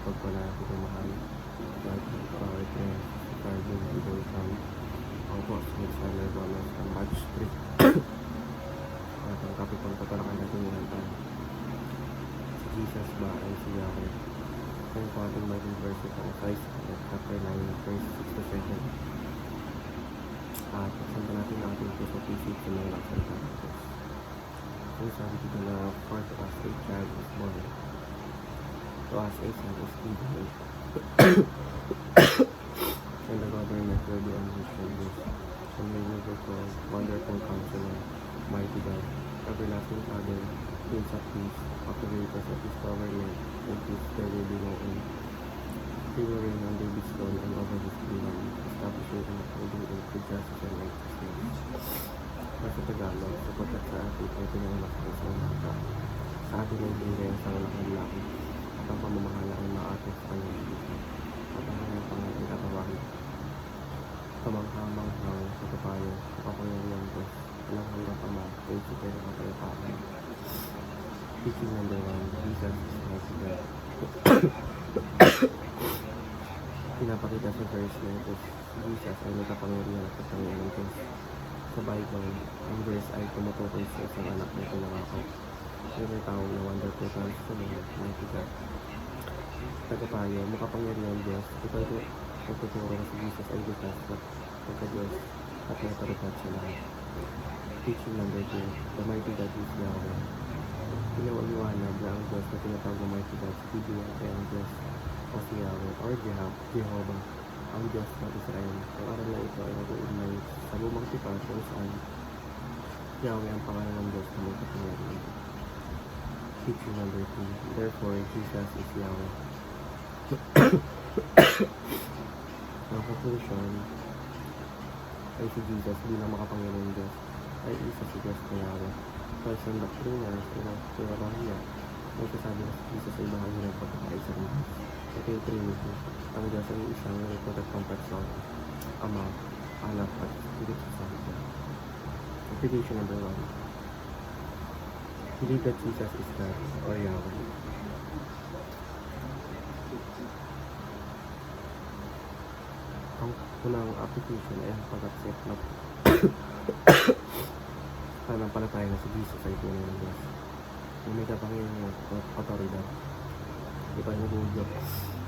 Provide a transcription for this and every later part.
pagpalaki ng mahal. Like, friends, Carbon, People, ang boss, with Sailor Bonus, ang Magistrate. At ang kapitang patalakan natin yung tayo. Si Jesus ba ay si Yahweh? Kung po ating Bible verse ito, Isaiah chapter 9, verse 6 to 7. At pagsamba natin ang ating puso pisip sa mga laksalita ng Diyos. Kung sabi dito na, for to us a child is born, to us a son is given, and the government will be on his shoulders, and may never call wonderful counselor, mighty God, everlasting Father, Prince of Peace, of the greatness of his government, and peace there will be no end. He will reign on David's throne and over his kingdom, establishing and upholding it with justice and righteousness. Sa Tagalog, sapagkat sa atin ay pinanganak ng isang bata. Sa atin ay binigay ang isang laking laki, at ang pamamahala ay maatin sa kanyang bibig. At ang kanyang pangalan ay tatawagin. Kamangha-manghang sa kapayo, sa kapangyarihan Diyos, walang hanggang Ama, prinsipe ng kapayapaan. Teaching number 1, Jesus is mighty God. Pinapakita sa verse na ito, Jesus ay nagkapangyarihan at kapangyarihan ng Diyos. Sa Bible, ang verse ay tumutukoy sa isang anak na pinangako. Yung tawag na wonderful counselor, mighty God. Tagapayo, makapangyarihan Diyos. Ito ay nagtuturo na si Jesus ay Diyos at pagka-Diyos at may paripat sa lahat. Teaching number 2, the mighty God is Yahweh. Pinawaliwanag na ang Diyos na tinatawag na mighty God sa Biblia ay ang Diyos o si Yahweh or Jehovah, ang Diyos ng Israel. Ang aral na ito ay nag-uugnay sa lumang tipan kung saan Yahweh ang pangalan ng Diyos na may kapangyarihan. Teaching number 2, therefore Jesus is Yahweh. Ang conclusion ay si Jesus bilang makapangyarihan Diyos ay isa si Diyos na Yahweh. Person doctriners ay nagtirabahiya ay kasabi na si Jesus ay bahagi ng pagkakaisa ng Diyos. Ito yung Trinity. Ang Diyos ay isang nagpagkatang persona, Ama, Anak at Espiritu Santo. Application number 1. Believe that Jesus is God or Yahweh. Ang unang application ay ang pag-accept na pananampalataya na si Jesus ay tunay ng Diyos. May kapangyarihan at otoridad. Ito ay nag-uudyok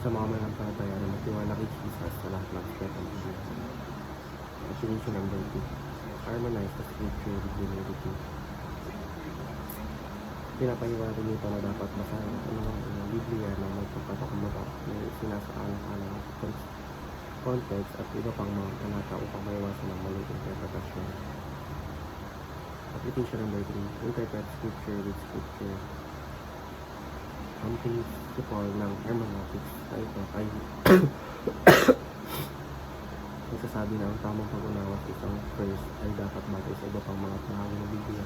sa mga mananampalataya na magtiwala kay Jesus sa lahat ng aspect ng buhay. Application number 2. Harmonize the scripture with humility. Pinapaniwala nito na dapat basahin ang Biblia na may pagkatakumata na sinasaalang-alang context at iba pang mga talata upang maiwasan ng maling interpretasyon. Application number 3. Interpret scripture with scripture. Ang principle ng hermeneutics na ito ay nagsasabi na ang tamang pag-unawa sa isang verse ay dapat batay sa iba pang mga panahon ng Biblia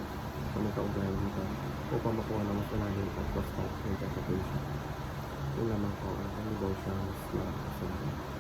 na may kaugnayan dito upang makuha na mas unahin at basta interpretation. Yun naman ko ang devotions na kasunod.